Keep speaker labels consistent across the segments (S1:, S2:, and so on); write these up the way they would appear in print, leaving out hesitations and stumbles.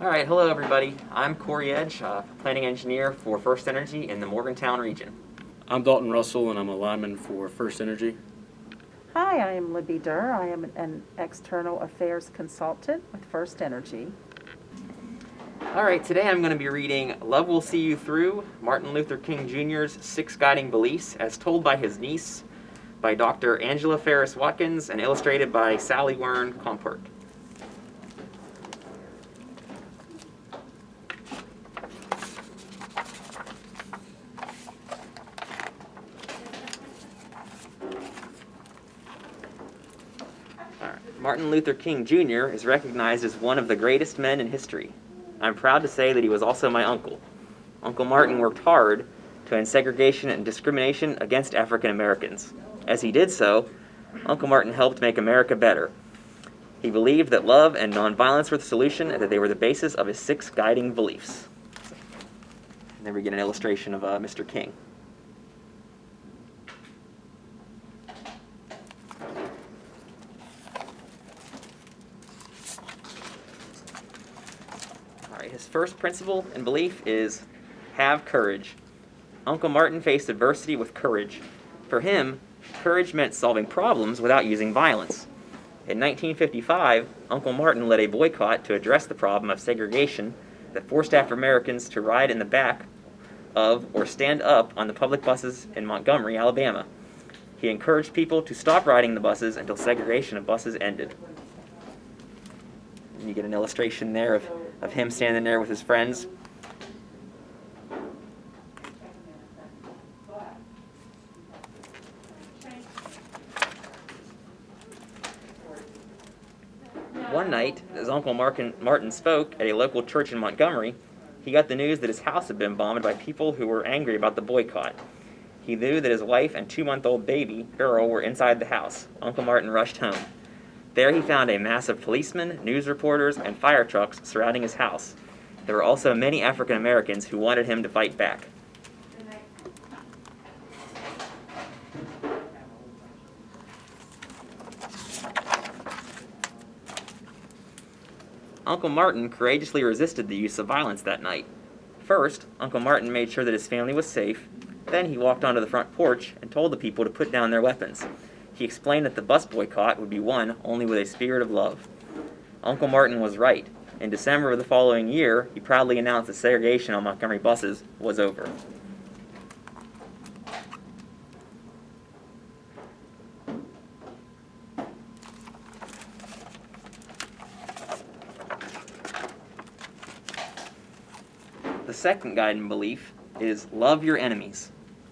S1: All right, hello everybody. I'm Corey Edge, planning engineer for First Energy in the Morgantown region.
S2: I'm Dalton Russell, and I'm a lineman for First Energy.
S3: Hi, I am Libby Durr. I am an external affairs consultant with First Energy.
S1: All right, today I'm going to be reading Love Will See You Through, Martin Luther King Jr.'s 6 Guiding Beliefs, as told by his niece, by Dr. Angela Farris Watkins, and illustrated by Sally Wern Comport. Martin Luther King Jr. is recognized as one of the greatest men in history. I'm proud to say that he was also my uncle. Uncle Martin worked hard to end segregation and discrimination against African Americans. As he did so, Uncle Martin helped make America better. He believed that love and nonviolence were the solution and that they were the basis of his 6 guiding beliefs. And then we get an illustration of Mr. King. His first principle and belief is have courage. Uncle Martin faced adversity with courage. For him, courage meant solving problems without using violence. In 1955, Uncle Martin led a boycott to address the problem of segregation that forced African Americans to ride in the back of or stand up on the public buses in Montgomery, Alabama. He encouraged people to stop riding the buses until segregation of buses ended. And you get an illustration there of him standing there with his friends. One night, as Uncle Martin spoke at a local church in Montgomery, he got the news that his house had been bombed by people who were angry about the boycott. He knew that his wife and 2-month-old baby, Earl, were inside the house. Uncle Martin rushed home. There he found a mass of policemen, news reporters, and fire trucks surrounding his house. There were also many African Americans who wanted him to fight back. Uncle Martin courageously resisted the use of violence that night. First, Uncle Martin made sure that his family was safe. Then he walked onto the front porch and told the people to put down their weapons. He explained that the bus boycott would be won only with a spirit of love. Uncle Martin was right. In December of the following year, he proudly announced that segregation on Montgomery buses was over. The second guiding belief is love your enemies.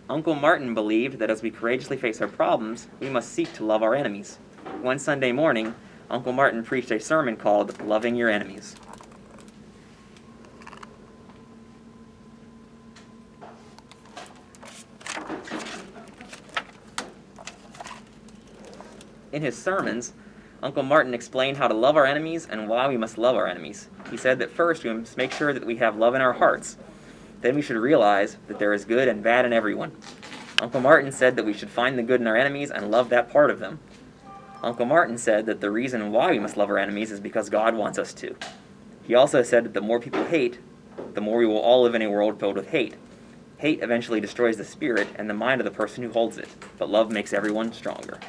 S1: Uncle Martin believed that as we courageously face our problems, we must seek to love our enemies. One Sunday morning, Uncle Martin preached a sermon called Loving Your Enemies. In his sermons, Uncle Martin explained how to love our enemies and why we must love our enemies. He said that first we must make sure that we have love in our hearts. Then we should realize that there is good and bad in everyone. Uncle Martin said that we should find the good in our enemies and love that part of them. Uncle Martin said that the reason why we must love our enemies is because God wants us to. He also said that the more people hate, the more we will all live in a world filled with hate. Hate eventually destroys the spirit and the mind of the person who holds it, but love makes everyone stronger.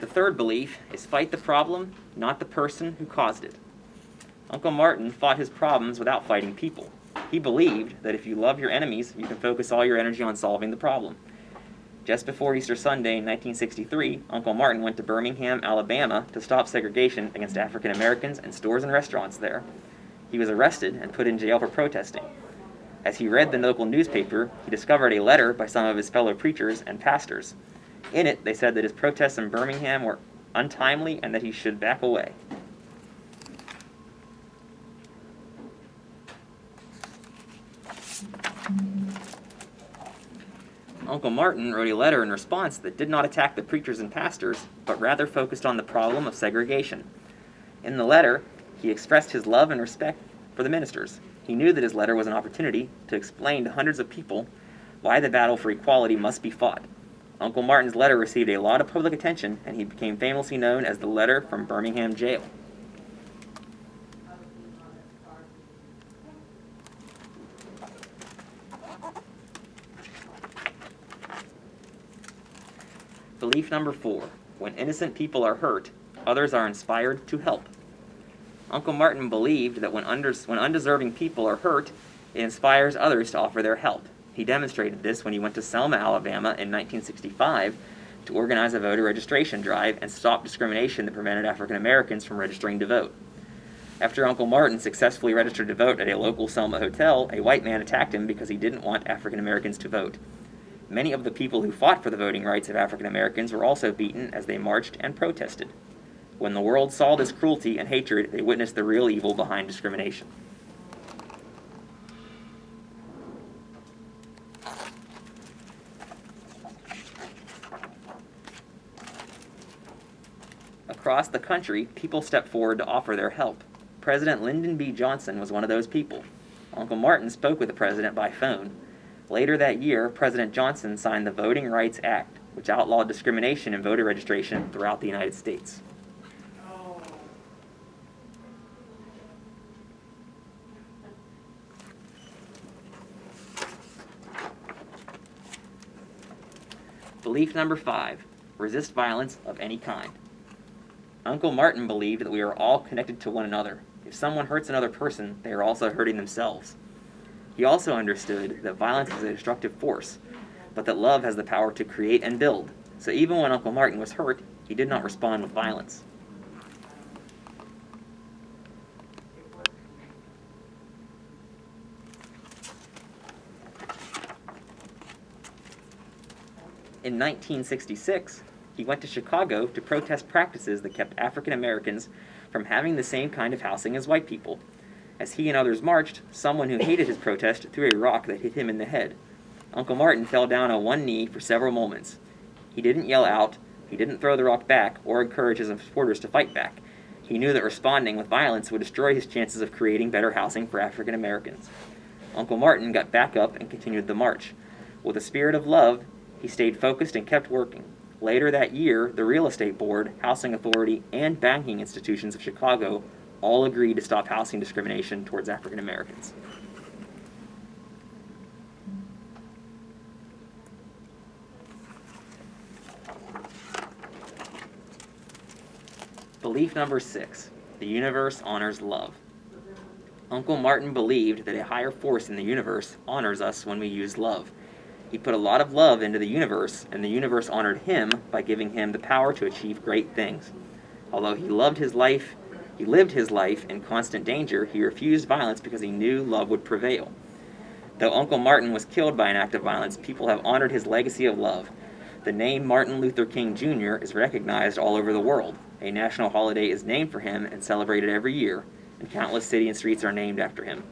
S1: The third belief is fight the problem, not the person who caused it. Uncle Martin fought his problems without fighting people. He believed that if you love your enemies, you can focus all your energy on solving the problem. Just before Easter Sunday in 1963, Uncle Martin went to Birmingham, Alabama to stop segregation against African Americans in stores and restaurants there. He was arrested and put in jail for protesting. As he read the local newspaper, he discovered a letter by some of his fellow preachers and pastors. In it, they said that his protests in Birmingham were untimely and that he should back away. Uncle Martin wrote a letter in response that did not attack the preachers and pastors, but rather focused on the problem of segregation. In the letter, he expressed his love and respect for the ministers. He knew that his letter was an opportunity to explain to hundreds of people why the battle for equality must be fought. Uncle Martin's letter received a lot of public attention, and he became famously known as the letter from Birmingham jail. Belief number 4. When innocent people are hurt, others are inspired to help. Uncle Martin believed that when undeserving people are hurt, it inspires others to offer their help. He demonstrated this when he went to Selma, Alabama in 1965 to organize a voter registration drive and stop discrimination that prevented African Americans from registering to vote. After Uncle Martin successfully registered to vote at a local Selma hotel, a white man attacked him because he didn't want African Americans to vote. Many of the people who fought for the voting rights of African Americans were also beaten as they marched and protested. When the world saw this cruelty and hatred, they witnessed the real evil behind discrimination. Across the country, people stepped forward to offer their help. President Lyndon B. Johnson was one of those people. Uncle Martin spoke with the president by phone. Later that year, President Johnson signed the Voting Rights Act, which outlawed discrimination in voter registration throughout the United States. Belief number 5. Resist violence of any kind. Uncle Martin believed that we are all connected to one another. If someone hurts another person, they are also hurting themselves. He also understood that violence is a destructive force, but that love has the power to create and build. So even when Uncle Martin was hurt, he did not respond with violence. In 1966, he went to Chicago to protest practices that kept African Americans from having the same kind of housing as white people. As he and others marched, someone who hated his protest threw a rock that hit him in the head. Uncle Martin fell down on one knee for several moments. He didn't yell out, he didn't throw the rock back, or encourage his supporters to fight back. He knew that responding with violence would destroy his chances of creating better housing for African Americans. Uncle Martin got back up and continued the march. With a spirit of love, he stayed focused and kept working. Later that year, the Real Estate Board, Housing Authority, and banking institutions of Chicago all agreed to stop housing discrimination towards African Americans. Belief number 6. The universe honors love. Uncle Martin believed that a higher force in the universe honors us when we use love. He put a lot of love into the universe, and the universe honored him by giving him the power to achieve great things. Although he lived his life in constant danger, he refused violence because he knew love would prevail. Though Uncle Martin was killed by an act of violence, people have honored his legacy of love. The name Martin Luther King Jr. is recognized all over the world. A national holiday is named for him and celebrated every year, and countless cities and streets are named after him.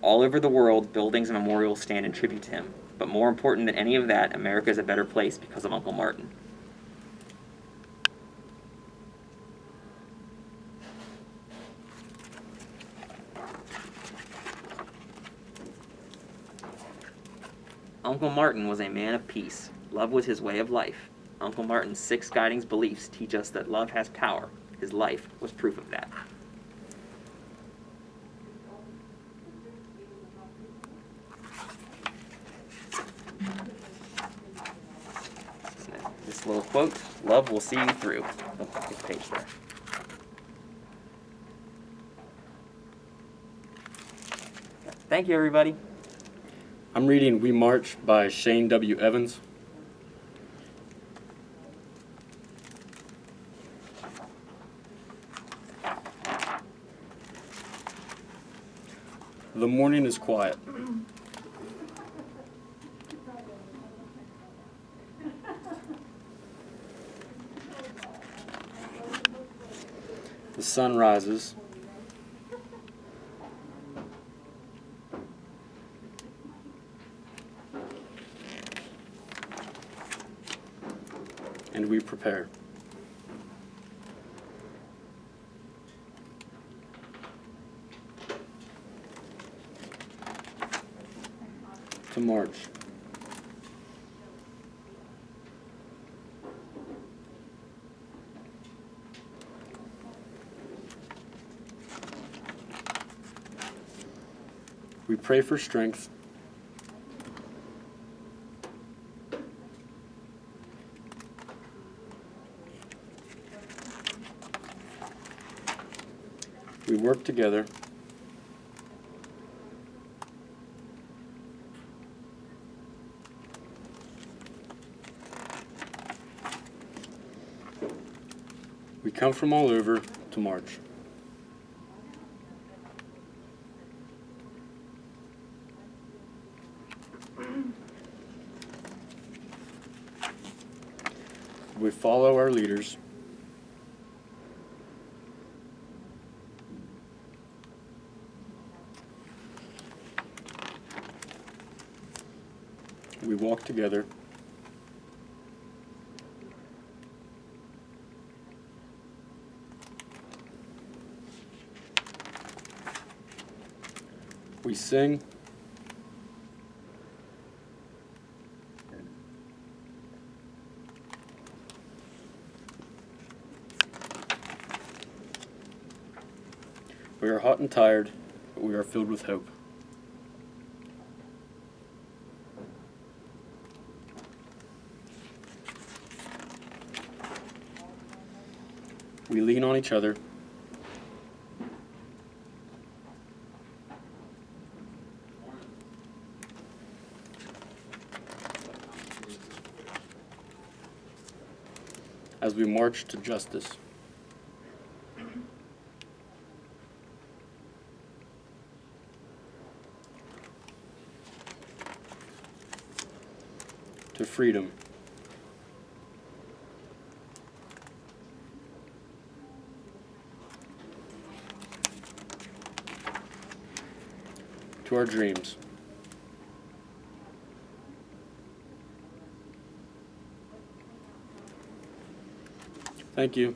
S1: All over the world, buildings and memorials stand in tribute to him. But more important than any of that, America is a better place because of Uncle Martin. Uncle Martin was a man of peace. Love was his way of life. Uncle Martin's 6 guiding beliefs teach us that love has power. His life was proof of that. This little quote, love will see you through. Oh, get the page there. Thank you, everybody.
S2: I'm reading We March by Shane W. Evans. The morning is quiet. The sun rises. And we prepare. To march. We pray for strength. We work together. We come from all over to march. We follow our leaders. We walk together. We sing. We are hot and tired, but we are filled with hope. We lean on each other. As we march to justice. To freedom. To our dreams. Thank you.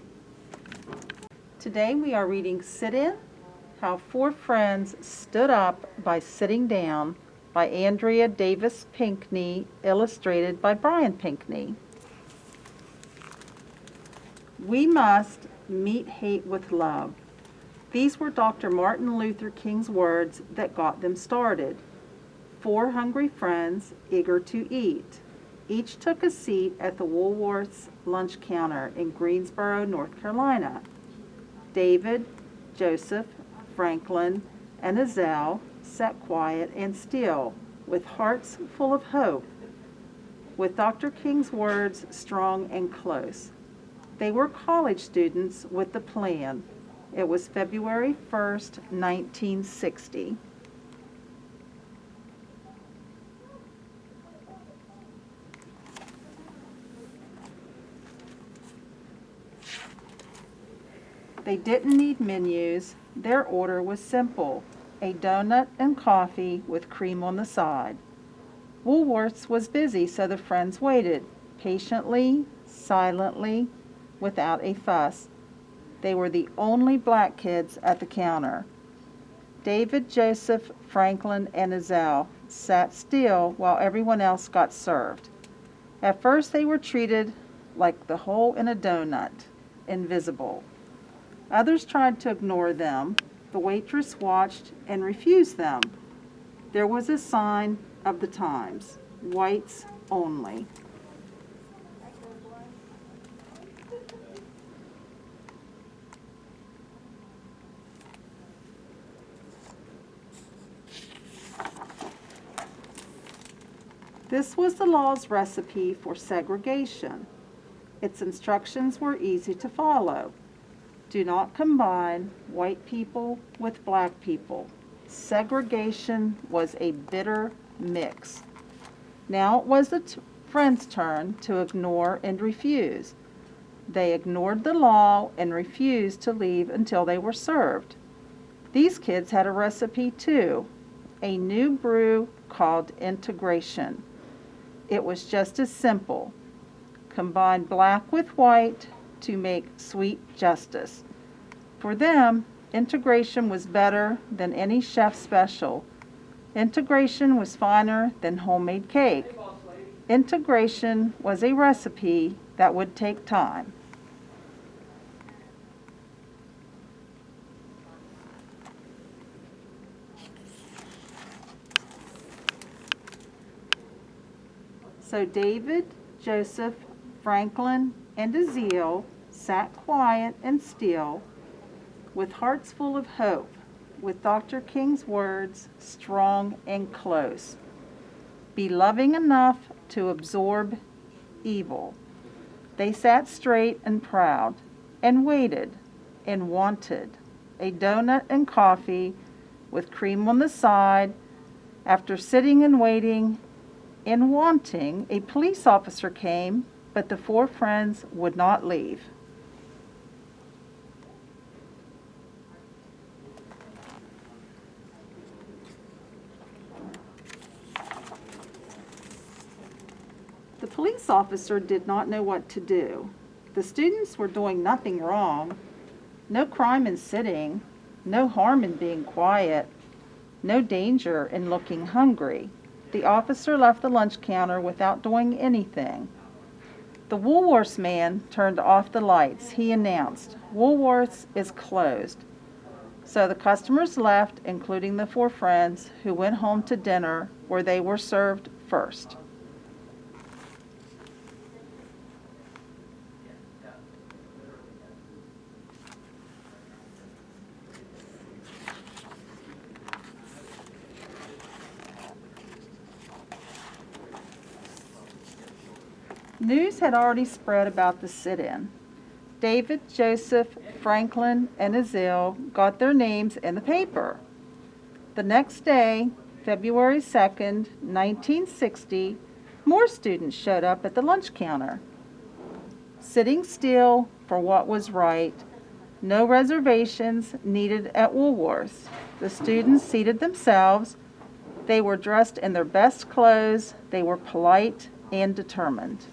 S3: Today we are reading Sit-In, How Four Friends Stood Up by Sitting Down by Andrea Davis Pinkney, illustrated by Brian Pinkney. We must meet hate with love. These were Dr. Martin Luther King's words that got them started. Four hungry friends, eager to eat. Each took a seat at the Woolworth's lunch counter in Greensboro, North Carolina. David, Joseph, Franklin, and Azelle sat quiet and still, with hearts full of hope, with Dr. King's words strong and close. They were college students with the plan. It was February 1st, 1960. They didn't need menus. Their order was simple: a donut and coffee with cream on the side. Woolworth's was busy, so the friends waited, patiently, silently, without a fuss. They were the only black kids at the counter. David, Joseph, Franklin, and Azelle sat still while everyone else got served. At first they were treated like the hole in a donut, invisible. Others tried to ignore them. The waitress watched and refused them. There was a sign of the times: whites only. This was the law's recipe for segregation. Its instructions were easy to follow. Do not combine white people with black people. Segregation was a bitter mix. Now it was the friends' turn to ignore and refuse. They ignored the law and refused to leave until they were served. These kids had a recipe too, a new brew called integration. It was just as simple. Combine black with white to make sweet justice. For them, integration was better than any chef's special. Integration was finer than homemade cake. Integration was a recipe that would take time. So David, Joseph, Franklin, and Ezekiel sat quiet and still, with hearts full of hope, with Dr. King's words strong and close. Be loving enough to absorb evil. They sat straight and proud, and waited, and wanted a donut and coffee with cream on the side. After sitting and waiting and wanting, a police officer came, but the four friends would not leave. The police officer did not know what to do. The students were doing nothing wrong. No crime in sitting, no harm in being quiet, no danger in looking hungry. The officer left the lunch counter without doing anything. The Woolworths man turned off the lights. He announced, "Woolworths is closed." So the customers left, including the four friends, who went home to dinner, where they were served first. News had already spread about the sit-in. David, Joseph, Franklin, and Ezekiel got their names in the paper. The next day, February 2nd, 1960, more students showed up at the lunch counter. Sitting still for what was right, no reservations needed at Woolworths. The students seated themselves. They were dressed in their best clothes. They were polite and determined.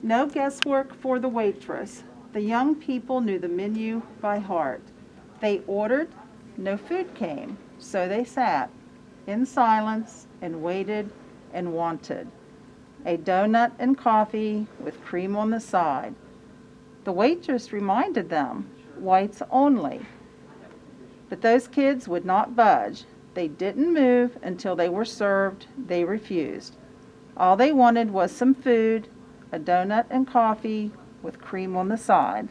S3: No guesswork for the waitress. The young people knew the menu by heart. They ordered, no food came, so they sat in silence and waited and wanted a donut and coffee with cream on the side. The waitress reminded them, whites only. But those kids would not budge. They didn't move until they were served. They refused. All they wanted was some food, a donut and coffee with cream on the side.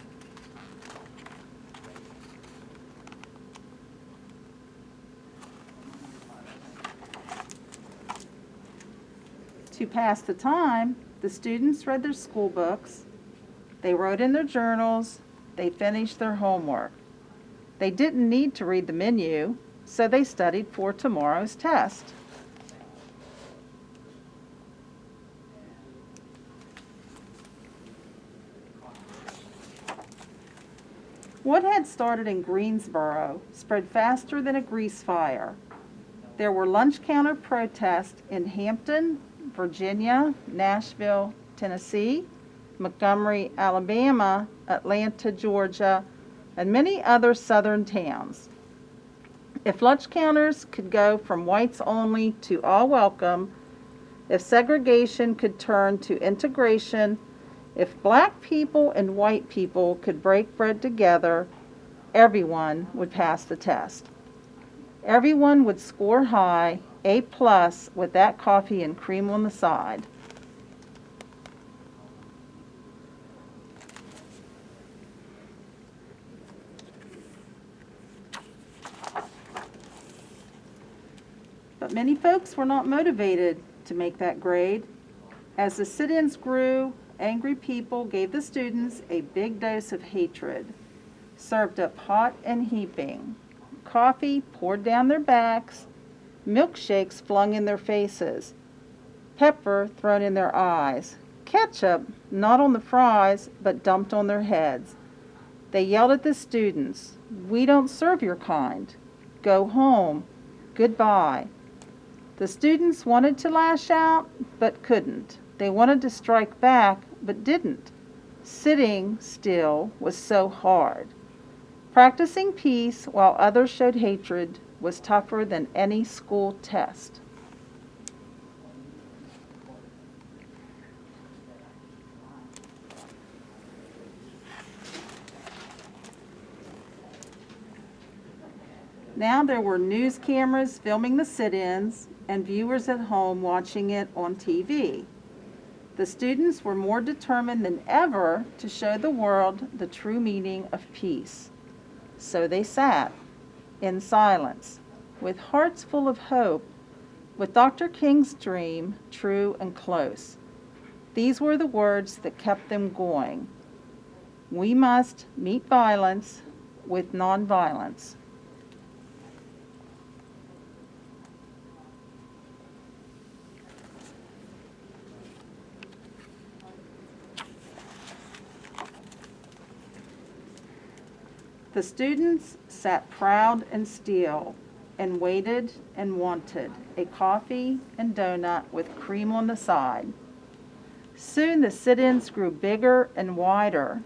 S3: To pass the time, the students read their school books, they wrote in their journals, they finished their homework. They didn't need to read the menu, so they studied for tomorrow's test. What had started in Greensboro spread faster than a grease fire. There were lunch counter protests in Hampton, Virginia, Nashville, Tennessee, Montgomery, Alabama, Atlanta, Georgia, and many other southern towns. If lunch counters could go from whites only to all welcome, if segregation could turn to integration, if black people and white people could break bread together, everyone would pass the test. Everyone would score high, A+ with that coffee and cream on the side. But many folks were not motivated to make that grade. As the sit-ins grew, angry people gave the students a big dose of hatred, served up hot and heaping, coffee poured down their backs, milkshakes flung in their faces, pepper thrown in their eyes, ketchup not on the fries but dumped on their heads. They yelled at the students, "We don't serve your kind. Go home. Goodbye." The students wanted to lash out but couldn't. They wanted to strike back but didn't. Sitting still was so hard. Practicing peace while others showed hatred was tougher than any school test. Now there were news cameras filming the sit-ins and viewers at home watching it on TV. The students were more determined than ever to show the world the true meaning of peace. So they sat in silence, with hearts full of hope, with Dr. King's dream true and close. These were the words that kept them going. We must meet violence with nonviolence. The students sat proud and still and waited and wanted a coffee and donut with cream on the side. Soon the sit-ins grew bigger and wider.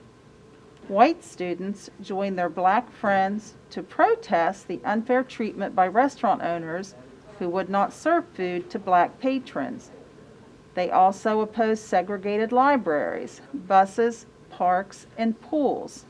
S3: White students joined their black friends to protest the unfair treatment by restaurant owners who would not serve food to black patrons. They also opposed segregated libraries, buses, parks, and pools.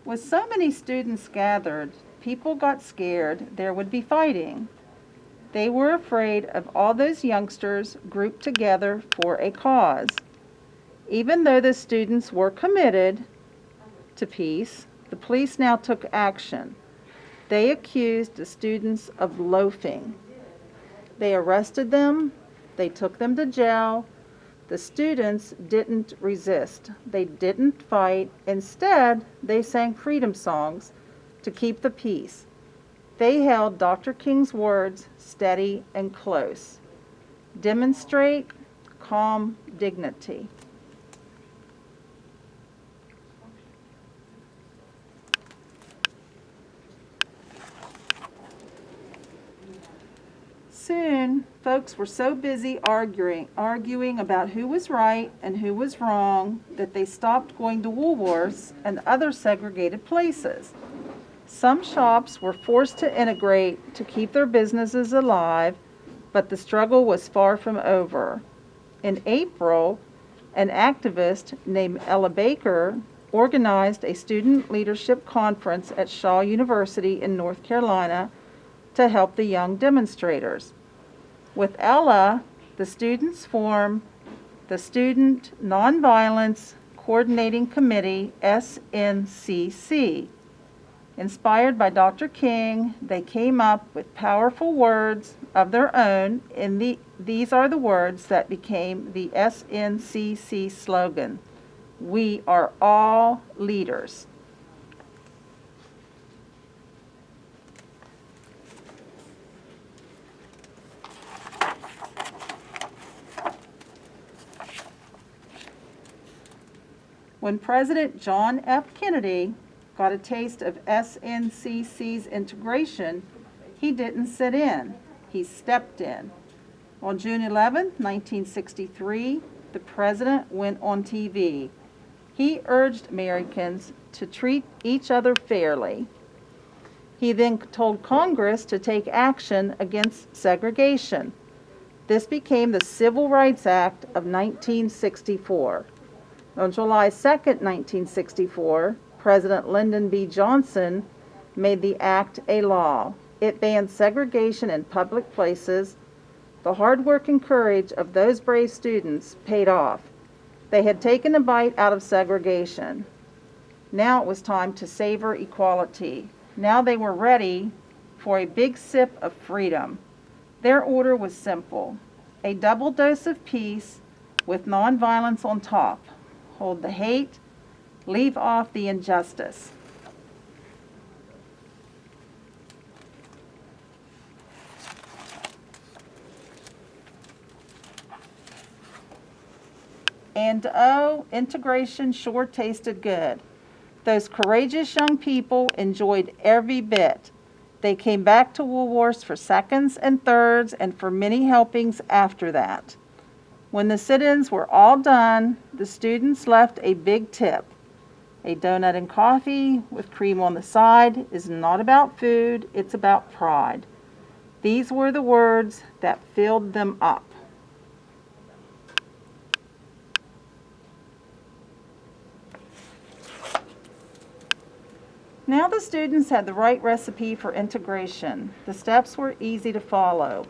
S3: With so many students gathered, people got scared there would be fighting. They were afraid of all those youngsters grouped together for a cause. Even though the students were committed to peace, the police now took action. They accused the students of loafing. They arrested them, they took them to jail. The students didn't resist. They didn't fight. Instead, they sang freedom songs to keep the peace. They held Dr. King's words steady and close. Demonstrate calm dignity. Soon, folks were so busy arguing about who was right and who was wrong that they stopped going to Woolworths and other segregated places. Some shops were forced to integrate to keep their businesses alive, but the struggle was far from over. In April, an activist named Ella Baker organized a student leadership conference at Shaw University in North Carolina to help the young demonstrators. With Ella, the students formed the Student Nonviolence Coordinating Committee, SNCC. Inspired by Dr. King, they came up with powerful words of their own, and these are the words that became the SNCC slogan: "We are all leaders." When President John F. Kennedy got a taste of SNCC's integration, he didn't sit in, he stepped in. On June 11, 1963, the president went on TV. He urged Americans to treat each other fairly. He then told Congress to take action against segregation. This became the Civil Rights Act of 1964. On July 2, 1964, President Lyndon B. Johnson made the act a law. It banned segregation in public places. The hard work and courage of those brave students paid off. They had taken a bite out of segregation. Now it was time to savor equality. Now they were ready for a big sip of freedom. Their order was simple: a double dose of peace with nonviolence on top. Hold the hate, leave off the injustice. And oh, integration sure tasted good. Those courageous young people enjoyed every bit. They came back to Woolworths for seconds and thirds and for many helpings after that. When the sit-ins were all done, the students left a big tip. A donut and coffee with cream on the side is not about food, it's about pride. These were the words that filled them up. Now the students had the right recipe for integration. The steps were easy to follow.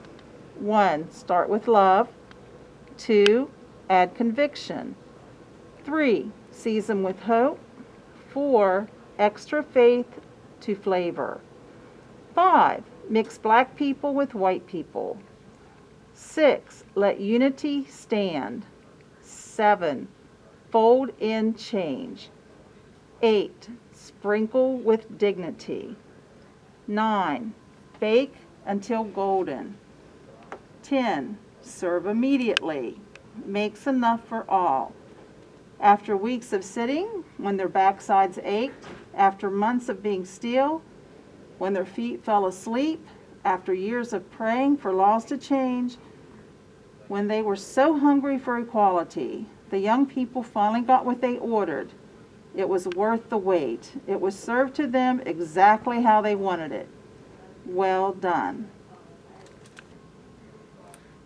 S3: 1. Start with love. 2. Add conviction. 3. Season with hope. 4. Extra faith to flavor. 5. Mix black people with white people. 6. Let unity stand. 7. Fold in change. 8. Sprinkle with dignity. 9. Bake until golden. 10. Serve immediately. Makes enough for all. After weeks of sitting, when their backsides ached, after months of being still, when their feet fell asleep, after years of praying for laws to change, when they were so hungry for equality, the young people finally got what they ordered. It was worth the wait. It was served to them exactly how they wanted it. Well done.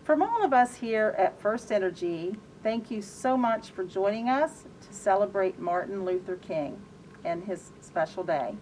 S3: From all of us here at First Energy, thank you so much for joining us to celebrate Martin Luther King and his special day.